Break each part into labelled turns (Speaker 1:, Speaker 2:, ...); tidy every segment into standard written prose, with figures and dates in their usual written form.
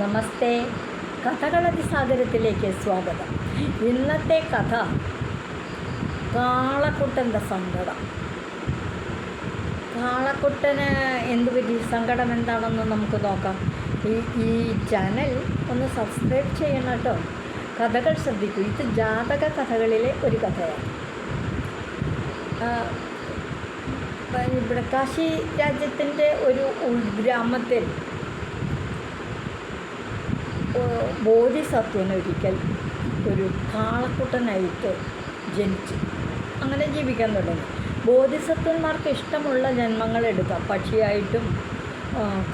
Speaker 1: നമസ്തേ. കഥകളതിസാഗരത്തിലേക്ക് സ്വാഗതം. ഇന്നത്തെ കഥ കാളക്കുട്ടൻ്റെ സങ്കടം. കാളക്കുട്ടന് എന്തുപറ്റി, സങ്കടം എന്താണെന്ന് നമുക്ക് നോക്കാം. ഈ ചാനൽ ഒന്ന് സബ്സ്ക്രൈബ് ചെയ്യണം കേട്ടോ. കഥകൾ ശ്രദ്ധിക്കൂ. ഇത് ജാതക കഥകളിലെ ഒരു കഥയാണ്. ഇവിടെ കാശി രാജ്യത്തിൻ്റെ ഒരു ഉൾഗ്രാമത്തിൽ ബോധിസത്വനൊരിക്കൽ ഒരു കാളക്കുട്ടനായിട്ട് ജനിച്ചു. അങ്ങനെ ജീവിക്കാൻ തുടങ്ങി. ബോധിസത്വന്മാർക്ക് ഇഷ്ടമുള്ള ജന്മങ്ങൾ എടുക്കാം. പക്ഷിയായിട്ടും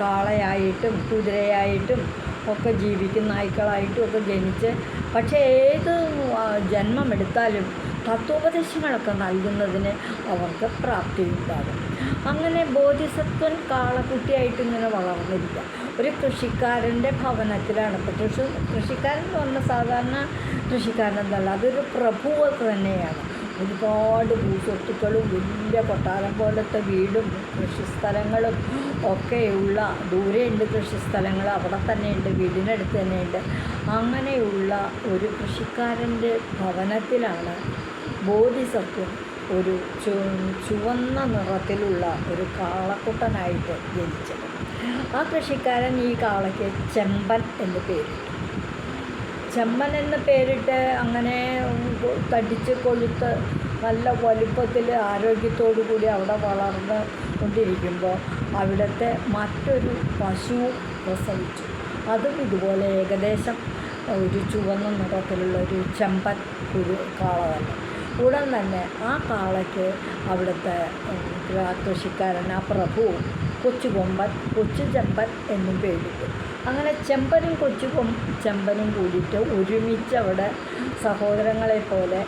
Speaker 1: കാളയായിട്ടും കുതിരയായിട്ടും ഒക്കെ ജീവിക്കും, നായ്ക്കളായിട്ടും ഒക്കെ ജനിച്ച്. പക്ഷേ ഏത് ജന്മമെടുത്താലും തത്വോപദേശങ്ങളൊക്കെ നൽകുന്നതിന് അവർക്ക് പ്രാപ്തിയുണ്ടാകും. അങ്ങനെ ബോധിസത്വൻ കാളക്കുട്ടിയായിട്ട് ഇങ്ങനെ വളർന്നിരിക്കുക. ഒരു കൃഷിക്കാരൻ്റെ ഭവനത്തിലാണ്. ഇപ്പോൾ കൃഷിക്കാരൻ എന്ന് പറഞ്ഞാൽ സാധാരണ കൃഷിക്കാരനെന്നല്ല, അതൊരു പ്രഭു തന്നെയാണ്. ഒരുപാട് ഭൂസ്വത്തുക്കളും വലിയ കൊട്ടാരം പോലത്തെ വീടും കൃഷിസ്ഥലങ്ങളും ഒക്കെയുള്ള, ദൂരെയുണ്ട് കൃഷിസ്ഥലങ്ങൾ, അവിടെ തന്നെയുണ്ട്, വീടിനടുത്ത് തന്നെയുണ്ട്. അങ്ങനെയുള്ള ഒരു കൃഷിക്കാരൻ്റെ ഭവനത്തിലാണ് ബോധിസത്വൻ ഒരു ചുവന്ന നിറത്തിലുള്ള ഒരു കാളക്കുട്ടനായിട്ട് ജനിച്ചത്. ആ കൃഷിക്കാരൻ ഈ കാളയ്ക്ക് ചെമ്പൻ എന്ന് പേരിട്ടു. ചെമ്മൻ എന്ന് പേരിട്ട് അങ്ങനെ തടിച്ച് കൊഴുത്ത് നല്ല വലുപ്പത്തിൽ ആരോഗ്യത്തോടു കൂടി അവിടെ വളർന്ന് കൊണ്ടിരിക്കുമ്പോൾ അവിടുത്തെ മറ്റൊരു പശു പ്രസവിച്ചു. അതും ഇതുപോലെ ഏകദേശം ഒരു ചുവന്ന നിറത്തിലുള്ള ഒരു ചെമ്പൻ കാള തന്നെ. ഉടൻ തന്നെ ആ കാളയ്ക്ക് അവിടുത്തെ കൃഷിക്കാരൻ, ആ പ്രഭു, കൊച്ചു ചെമ്പൻ എന്നും പേരിട്ടു. അങ്ങനെ ചെമ്പനും ചെമ്പനും കൂടിയിട്ട് ഒരുമിച്ച് അവിടെ സഹോദരങ്ങളെ പോലെ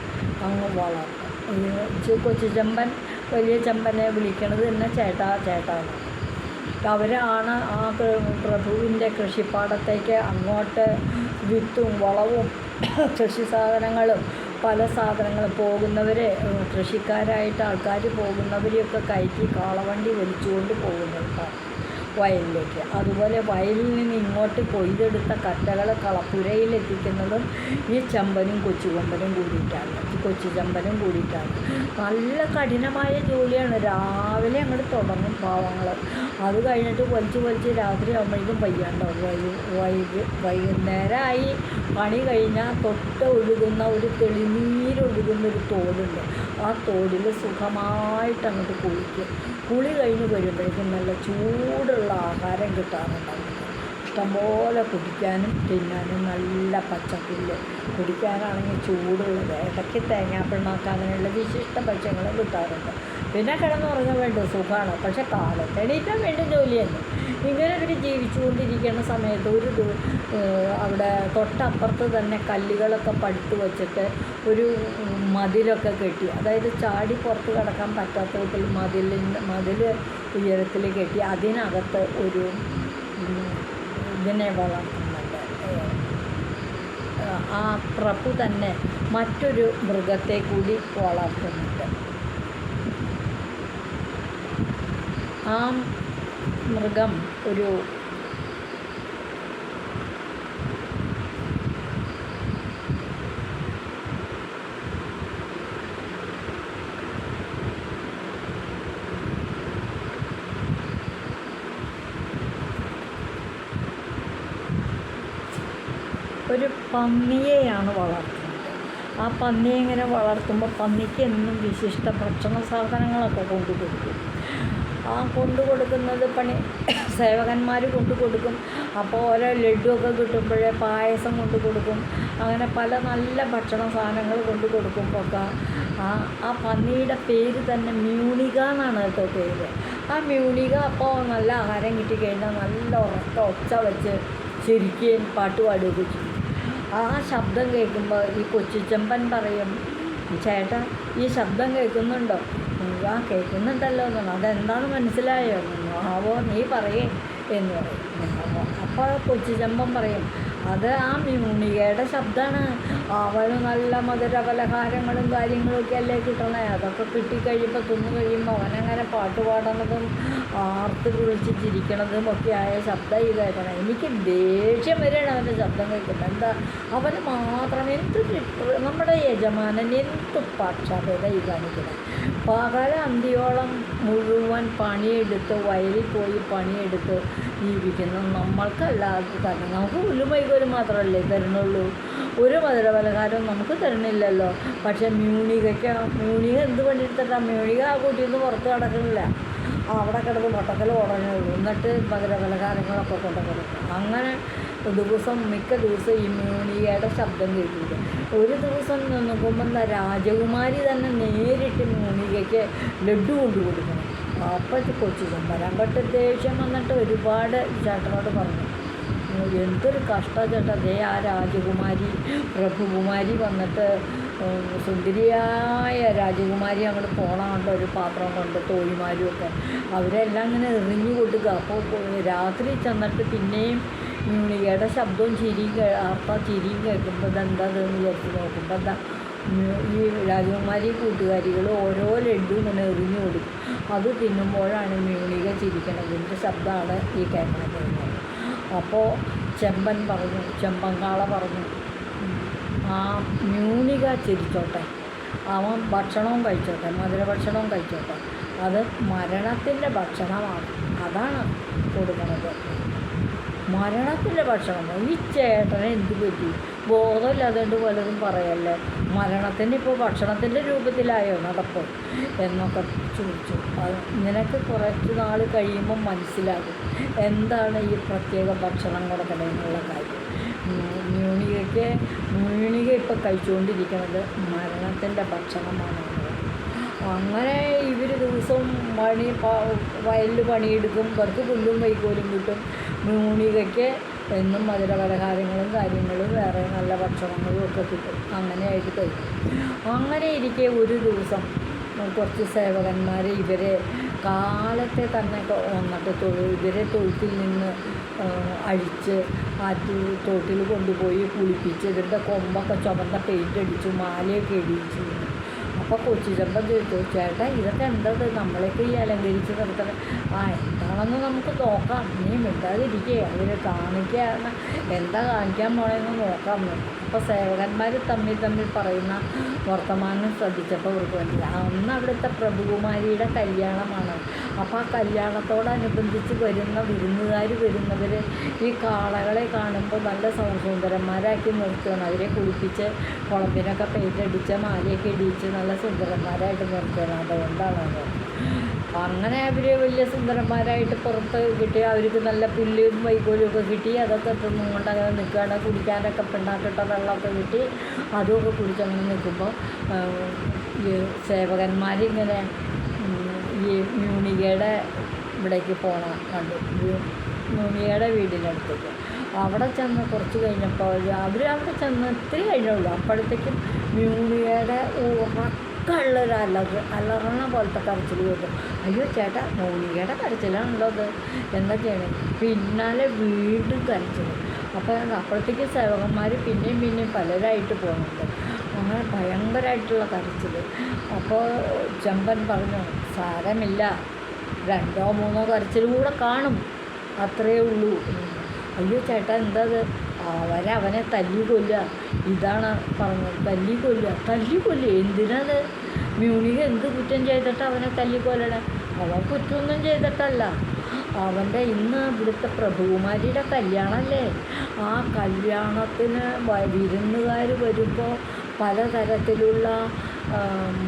Speaker 1: അങ്ങ് വളർന്നു. കൊച്ചു ചെമ്പൻ വലിയ ചെമ്പനെ വിളിക്കണത് തന്നെ ചേട്ടാ ചേട്ടാന്ന്. അവരാണ് ആ പ്രഭുവിൻ്റെ കൃഷിപ്പാടത്തേക്ക് അങ്ങോട്ട് വിത്തും വളവും കൃഷി സാധനങ്ങളും പല സാധനങ്ങളും പോകുന്നവരെ, കൃഷിക്കാരായിട്ട് ആൾക്കാർ പോകുന്നവരെയൊക്കെ കയറ്റി കാളവണ്ടി വലിച്ചുകൊണ്ട് പോകുന്നതാണ് വയലിലേക്ക്. അതുപോലെ വയലിൽ നിന്ന് ഇങ്ങോട്ട് കൊയ്തെടുത്ത കറ്റകൾ കളപ്പുരയിലെത്തിക്കുന്നതും ഈ ചെമ്പനും കൊച്ചു ചെമ്പനും കൂടിയിട്ടാണ്. നല്ല കഠിനമായ ജോലിയാണ്. രാവിലെ അങ്ങോട്ട് തുടങ്ങും പാവങ്ങൾ. അത് കഴിഞ്ഞിട്ട് വലിച്ച് രാത്രി ആകുമ്പോഴേക്കും വൈകുന്നേരമായി പണി കഴിഞ്ഞാൽ തൊട്ട് ഒഴുകുന്ന ഒരു തെളിനീരൊഴുകുന്ന ഒരു തോടുണ്ട്. ആ തോടിൽ സുഖമായിട്ട് അങ്ങോട്ട് കുളിക്കും. കുളി കഴിഞ്ഞ് വരുമ്പോഴേക്കും നല്ല ചൂടുള്ള ആഹാരം കിട്ടാറുണ്ടാവും. ഇഷ്ടംപോലെ കുടിക്കാനും തിന്നാനും നല്ല പച്ചപ്പുല്ല്, കുടിക്കാനാണെങ്കിൽ ചൂടുള്ളത്, ഇടയ്ക്ക് തേങ്ങാപ്പിണ്ണാക്ക്, അങ്ങനെയുള്ള വിശിഷ്ട ഭക്ഷ്യങ്ങളും കിട്ടാറുണ്ട്. പിന്നെ കിടന്നുറങ്ങാൻ വേണ്ടി സുഖമാണ്. പക്ഷേ കാലത്ത് എണീറ്റാൻ വേണ്ടി ജോലി തന്നെ. ഇങ്ങനെ ഇവർ ജീവിച്ചുകൊണ്ടിരിക്കുന്ന സമയത്ത് അവിടെ തൊട്ടപ്പുറത്ത് തന്നെ കല്ലുകളൊക്കെ പടുത്ത് വച്ചിട്ട് ഒരു മതിലൊക്കെ കെട്ടി, അതായത് ചാടി പുറത്ത് കിടക്കാൻ പറ്റാത്ത വിധത്തിൽ മതിൽ ഉയരത്തിൽ കെട്ടി അതിനകത്ത് ഒരു ഇതിനെ വളർത്തുന്നുണ്ട്. ആ പ്രഭു തന്നെ മറ്റൊരു മൃഗത്തെ കൂടി വളർത്തുന്നുണ്ട്. ആ മൃഗം ഒരു പന്നിയെയാണ് വളർത്തുന്നത്. ആ പന്നിയെ ഇങ്ങനെ വളർത്തുമ്പോൾ പന്നിക്ക് എന്നും വിശിഷ്ട ഭക്ഷണ സാധനങ്ങളൊക്കെ കൊണ്ടുകൊടുക്കും. ആ കൊണ്ടുകൊടുക്കുന്നത് സേവകന്മാർ കൊണ്ടുകൊടുക്കും. അപ്പോൾ ഓരോ ലഡുവൊക്കെ കിട്ടുമ്പോഴേ പായസം കൊണ്ടുകൊടുക്കും. അങ്ങനെ പല നല്ല ഭക്ഷണ സാധനങ്ങൾ കൊണ്ടുകൊടുക്കുമ്പോൾ ആ പന്നിയുടെ പേര് തന്നെ മ്യൂണിക എന്നാണ് കേട്ടോ പേര്. ആ മ്യൂണിക അപ്പോൾ നല്ല ആഹാരം കിട്ടിക്കഴിഞ്ഞാൽ നല്ല ഒച്ച വെച്ച് ശരിക്കും പാട്ട് പാടുകയൊക്കെ ചെയ്യും. ആ ശബ്ദം കേൾക്കുമ്പോൾ ഈ കൊച്ചുചെമ്പൻ പറയും, ചേട്ടാ ഈ ശബ്ദം കേൾക്കുന്നുണ്ടോ? ആ കേൾക്കുന്നുണ്ടല്ലോ എന്നാണ്. അതെന്താണെന്ന് മനസ്സിലായോ? ആവോ നീ പറയേ എന്ന് പറയും. അപ്പോൾ കൊച്ചുചെമ്പൻ പറയും, അത് ആ മ്യൂണികയുടെ ശബ്ദമാണ്. അവന് നല്ല മധുര പലഹാരങ്ങളും കാര്യങ്ങളൊക്കെ അല്ലേ കിട്ടണേ. അതൊക്കെ കിട്ടിക്കഴിയുമ്പോൾ തിന്നു കഴിയുമ്പോൾ അവനങ്ങനെ പാട്ട് പാടുന്നതും ആർത്ത് വിളിച്ച് ചിരിക്കണതും ഒക്കെ ആയ ശബ്ദം ഈ കേൾക്കണം. എനിക്ക് ദേഷ്യം വരെയാണ് അവൻ്റെ ശബ്ദം കേൾക്കുന്നത്. എന്താ അവന് മാത്രം നമ്മുടെ യജമാനൻ എന്ത് പക്ഷാഭേദ ഈ കാണിക്കുന്നത്. പകല അന്തിയോളം മുഴുവൻ പണിയെടുത്ത് വയലിൽ പോയി പണിയെടുത്ത് ജീവിക്കുന്ന നമ്മൾക്കല്ലാതെ തന്നെ നമുക്ക് പുല്ലും വൈകോലും മാത്രമല്ലേ തരുന്നുള്ളൂ. ഒരു മധുരപലഹാരവും നമുക്ക് തരുന്നില്ലല്ലോ. പക്ഷേ മ്യൂണിക എന്ത് പണിയെടുത്തിട്ടാ? മ്യൂണിക ആ കൂട്ടിൽ നിന്ന് പുറത്ത് കിടക്കുന്നില്ല. അവിടെ കിടന്ന് പൊട്ടക്കൽ ഉടനുള്ളൂ. എന്നിട്ട് മധുരപലഹാരങ്ങളൊക്കെ കൊണ്ട് കൊടുക്കും. അങ്ങനെ മിക്ക ദിവസം ഈ മ്യൂണികയുടെ ശബ്ദം കേൾക്കില്ല. ഒരു ദിവസം നോക്കുമ്പോൾ രാജകുമാരി തന്നെ നേരിട്ട് മ്യൂണികയ്ക്ക് ലഡ്ഡു കൊണ്ടു കൊടുക്കണം. അപ്പം കൊച്ചു ചെമ്പരാൻ പെട്ട് ദേഷ്യം വന്നിട്ട് ഒരുപാട് ചേട്ടനോട് പറഞ്ഞു, എന്തൊരു കഷ്ടം ചേട്ടാ, അതേ ആ രാജകുമാരി പ്രഭുകുമാരി വന്നിട്ട് സുന്ദരിയായ രാജകുമാരി അങ്ങോട്ട് പോകണമുണ്ട് ഒരു പാത്രം കൊണ്ട് തോഴിമാരും ഒക്കെ അവരെല്ലാം ഇങ്ങനെ എറിഞ്ഞു കൊടുക്കുക. അപ്പോൾ രാത്രി ചെന്നിട്ട് പിന്നെയും മ്യൂണികയുടെ ശബ്ദവും ചിരിയും കേൾക്കുമ്പോൾ ഇതെന്താന്ന് വിചാരിച്ച് നോക്കുമ്പോൾ എന്താ ഈ രാജകുമാരി കൂട്ടുകാരികൾ ഓരോ ലഡ്ഡു ഇങ്ങനെ എറിഞ്ഞു കൊടുക്കും. അത് തിന്നുമ്പോഴാണ് മ്യൂണിക ചിരിക്കണതിൻ്റെ ശബ്ദമാണ് ഈ കേൾക്കണത്. അപ്പോൾ ചെമ്പങ്കാള പറഞ്ഞു, ആ മ്യൂണിക ചിരിച്ചോട്ടെ, അവൻ ഭക്ഷണവും കഴിച്ചോട്ടെ, മധുരഭക്ഷണവും കഴിച്ചോട്ടെ, അത് മരണത്തിൻ്റെ ഭക്ഷണമാണ്, അതാണ് കൊടുക്കുന്നത്. മരണത്തിൻ്റെ ഭക്ഷണം. ഈ ചേട്ടനെ എന്ത് പറ്റി? ബോധമില്ലാതുകൊണ്ട് പലതും പറയല്ലേ. മരണത്തിന് ഇപ്പോൾ ഭക്ഷണത്തിൻ്റെ രൂപത്തിലായോ നടപ്പ് എന്നൊക്കെ ചോദിച്ചു. നിനക്ക് കുറച്ച് നാൾ കഴിയുമ്പം മനസ്സിലാകും എന്താണ് ഈ പ്രത്യേക ഭക്ഷണം കൊടുക്കണമെന്നുള്ള കാര്യം. മ്യൂണിക ഇപ്പോൾ കഴിച്ചുകൊണ്ടിരിക്കുന്നത് മരണത്തിൻ്റെ ഭക്ഷണമാണ്. അങ്ങനെ ഇവർ ദിവസവും വയലിൽ പണിയെടുക്കും. ഇവർക്ക് പുല്ലും വൈക്കോലും കിട്ടും. മ്യൂണികയ്ക്ക് എന്നും മധുരപലഹാരങ്ങളും കാര്യങ്ങളും വേറെ നല്ല ഭക്ഷണങ്ങളും ഒക്കെ കിട്ടും. അങ്ങനെയായിട്ട് കഴിക്കും. അങ്ങനെ ഇരിക്കെ ഒരു ദിവസം കുറച്ച് സേവകന്മാർ ഇവരെ കാലത്തെ തന്നെ വന്നിട്ട് ഇവരെ തൊഴുത്തിൽ നിന്ന് അഴിച്ച് തോട്ടിൽ കൊണ്ടുപോയി കുളിപ്പിച്ച് ഇതിൻ്റെ കൊമ്പൊക്കെ ചുവന്ന പെയിൻ്റ് അടിച്ചു, മാലയൊക്കെ ഇടിച്ചു. അപ്പോൾ കൊച്ചിച്ചമ്പൻ ചോദിച്ചു, ചേട്ടാ ഇതൊക്കെ എന്തത് നമ്മളൊക്കെ ഈ അലങ്കരിച്ച് നിർത്തണം? എന്താണെന്ന് നമുക്ക് നോക്കാം, നീ മിണ്ടാതിരിക്കുക, അവർ കാണിക്കുക, എന്താ കാണിക്കാൻ പോണെന്ന് നോക്കാം. അപ്പോൾ സേവകന്മാർ തമ്മിൽ പറയുന്ന വർത്തമാനം ശ്രദ്ധിച്ചപ്പോൾ അവർക്ക് വേണ്ടില്ല. അന്ന് അവിടുത്തെ പ്രഭുകുമാരിയുടെ കല്യാണമാണ്. അപ്പോൾ ആ കല്യാണത്തോടനുബന്ധിച്ച് വരുന്നവർ ഈ കാളകളെ കാണുമ്പോൾ നല്ല സുന്ദരന്മാരാക്കി നിർത്തുകയാണ്. അവരെ കുളിപ്പിച്ച് കുളമ്പിനൊക്കെ പെയിൻ്റടിച്ച് മാലയൊക്കെ ഇടിച്ച് നല്ല സുന്ദരന്മാരായിട്ട് നിർത്തുകയാണ്. അതുകൊണ്ടാണ് അങ്ങനെ അവർ വലിയ സുന്ദരന്മാരായിട്ട് പുറത്ത് കിട്ടി. അവർക്ക് നല്ല പുല്ലും വൈക്കോലും ഒക്കെ കിട്ടി. അതൊക്കെ തിന്നുകൊണ്ട് അങ്ങനെ നിൽക്കുകയാണ്. കുടിക്കാനൊക്കെ പെണ്ണാക്കിട്ട വെള്ളമൊക്കെ കിട്ടി. അതുമൊക്കെ കുടിച്ചങ്ങനെ നിൽക്കുമ്പോൾ സേവകന്മാരിങ്ങനെ ഈ മ്യൂണികയുടെ ഇവിടേക്ക് പോകണം കണ്ടു. മ്യൂണികയുടെ വീടിനടുത്തേക്ക് അവിടെ ചെന്ന് കുറച്ച് കഴിഞ്ഞപ്പോൾ അവർ അവിടെ ചെന്ന് ഇത്തിരി കഴിഞ്ഞുള്ളൂ. അപ്പോഴത്തേക്കും മ്യൂണികയുടെ ഉറക്കമുള്ളൊരു അലറണ പോലത്തെ കരച്ചിൽ കേട്ടു. അയ്യോ ചേട്ടാ, മ്യൂണികയുടെ കരച്ചിലാണല്ലോ അത്, എന്താ ചെയ്യണേ? പിന്നാലെ വീണ്ടും കരച്ചിൽ. അപ്പോഴത്തേക്കും സേവകന്മാർ പിന്നെയും പലരായിട്ട് പോകുന്നുണ്ട്. അങ്ങനെ ഭയങ്കരമായിട്ടുള്ള കരച്ചിൽ. അപ്പോൾ ചെമ്പൻ പറഞ്ഞു, സാരമില്ല, 2 or 3 കരച്ചിൽ കൂടെ കാണും, അത്രയേ ഉള്ളൂ. അയ്യോ ചേട്ടാ എന്താ അത്? അവനെ തല്ലിക്കൊല്ലുക, ഇതാണ് പറഞ്ഞത്. തല്ലിക്കൊല്ലുക എന്തിനത്? മ്യൂണിക എന്ത് കുറ്റം ചെയ്തിട്ട് അവനെ തല്ലിക്കൊല്ലണേ? അവൻ കുറ്റമൊന്നും ചെയ്തിട്ടല്ല. അവൻ്റെ ഇന്ന് ഇവിടുത്തെ പ്രഭുകുമാരിയുടെ കല്യാണമല്ലേ. ആ കല്യാണത്തിന് വിരുന്നുകാർ വരുമ്പോൾ പലതരത്തിലുള്ള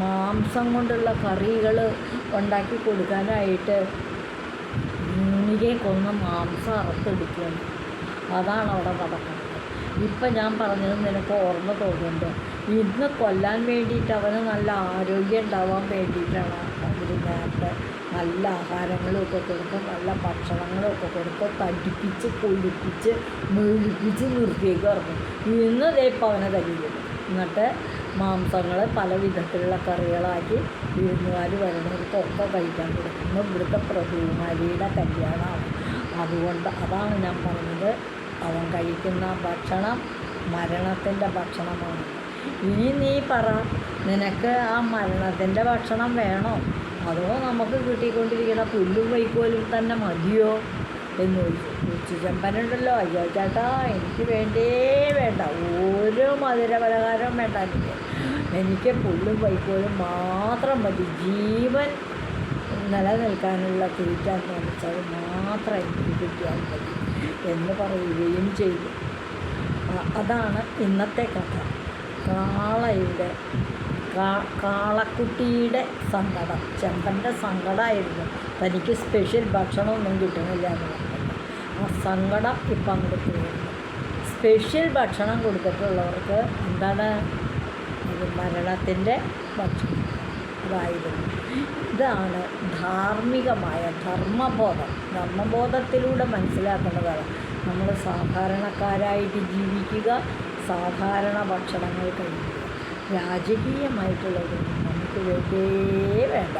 Speaker 1: മാംസം കൊണ്ടുള്ള കറികൾ ഉണ്ടാക്കി കൊടുക്കാനായിട്ട് മ്യൂണികയെ കൊന്ന മാംസം അറുത്തെടുക്കുകയാണ്. അതാണ് അവിടെ നടക്കുന്നത്. ഇപ്പം ഞാൻ പറഞ്ഞത് നിനക്ക് ഓർമ്മ തോന്നുന്നുണ്ട്. ഇന്ന് കൊല്ലാൻ വേണ്ടിയിട്ട് അവന് നല്ല ആരോഗ്യം ഉണ്ടാവാൻ വേണ്ടിയിട്ടാണ് അവർ നേരത്തെ നല്ല ആഹാരങ്ങളൊക്കെ കൊടുത്ത് നല്ല ഭക്ഷണങ്ങളൊക്കെ കൊടുത്ത് തടിപ്പിച്ച് കൊഴുപ്പിച്ച് മെഴുപ്പിച്ച് നിർത്തിയേക്ക് ഇറങ്ങും. ഇന്ന് ഇപ്പം അവനെ തല്ലിക്കും. എന്നിട്ട് മാംസങ്ങൾ പല വിധത്തിലുള്ള കറികളാക്കി വിരുന്നുകാർ വരുന്നവർക്കൊക്കെ കഴിക്കാൻ കൊടുക്കുന്നു. ഇവിടുത്തെ പ്രഭുകുമാരിയുടെ കല്യാണമാണ്. അതുകൊണ്ട് അതാണ് ഞാൻ പറഞ്ഞത്. അവൻ കഴിക്കുന്ന ഭക്ഷണം മരണത്തിൻ്റെ ഭക്ഷണമാണ്. ഇനി നീ പറ, നിനക്ക് ആ മരണത്തിൻ്റെ ഭക്ഷണം വേണോ, അതോ നമുക്ക് കിട്ടിക്കൊണ്ടിരിക്കുന്ന പുല്ലും വൈക്കോലും തന്നെ മതിയോ എന്ന് ചോദിച്ചു. ഉച്ചച്ചമ്പനുണ്ടല്ലോ, അയ്യോ ചേട്ടാ എനിക്ക് വേണ്ടേ വേണ്ട, ഓരോ മധുരപലഹാരവും വേണ്ട, എനിക്ക് പുല്ലും വൈക്കോലും മാത്രം മതി, ജീവൻ നിലനിൽക്കാനുള്ള തീറ്റ എന്ന് വെച്ചാൽ മാത്രം എനിക്ക് കിട്ടിയാൽ മതി എന്ന് പറയുകയും ചെയ്തു. അതാണ് ഇന്നത്തെ കഥ. കാളക്കുട്ടിയുടെ സങ്കടം. ചെമ്പൻ്റെ സങ്കടമായിരുന്നു, തനിക്ക് സ്പെഷ്യൽ ഭക്ഷണമൊന്നും കിട്ടണില്ല എന്ന് പറഞ്ഞത്. ആ സങ്കടം ഇപ്പം അങ്ങോട്ട് തീർന്നു. സ്പെഷ്യൽ ഭക്ഷണം കൊടുത്തിട്ടുള്ളവർക്ക് എന്താണ്, ഇത് മരണത്തിൻ്റെ ഭക്ഷണം അതായിരുന്നു. ഇതാണ് ധാർമ്മികമായ ധർമ്മബോധത്തിലൂടെ മനസ്സിലാക്കുന്നതാണ്. നമ്മൾ സാധാരണക്കാരായിട്ട് ജീവിക്കുക, സാധാരണ ഭക്ഷണങ്ങൾ കഴിക്കുക, രാജകീയമായിട്ടുള്ളതൊന്നും നമുക്ക് വേണ്ടേ വേണ്ട.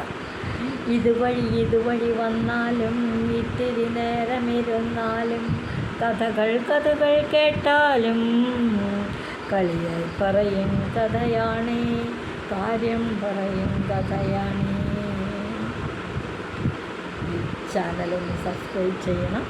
Speaker 1: ഇതുവഴി വന്നാലും ഇത്തിരി നേരമിരുന്നാലും കഥകൾ കേട്ടാലും കളിയായി പറയും കഥയാണേ, കാര്യം പറയും കഥയാണേ. ഈ ചാനലൊന്ന് സബ്സ്ക്രൈബ് ചെയ്യണം.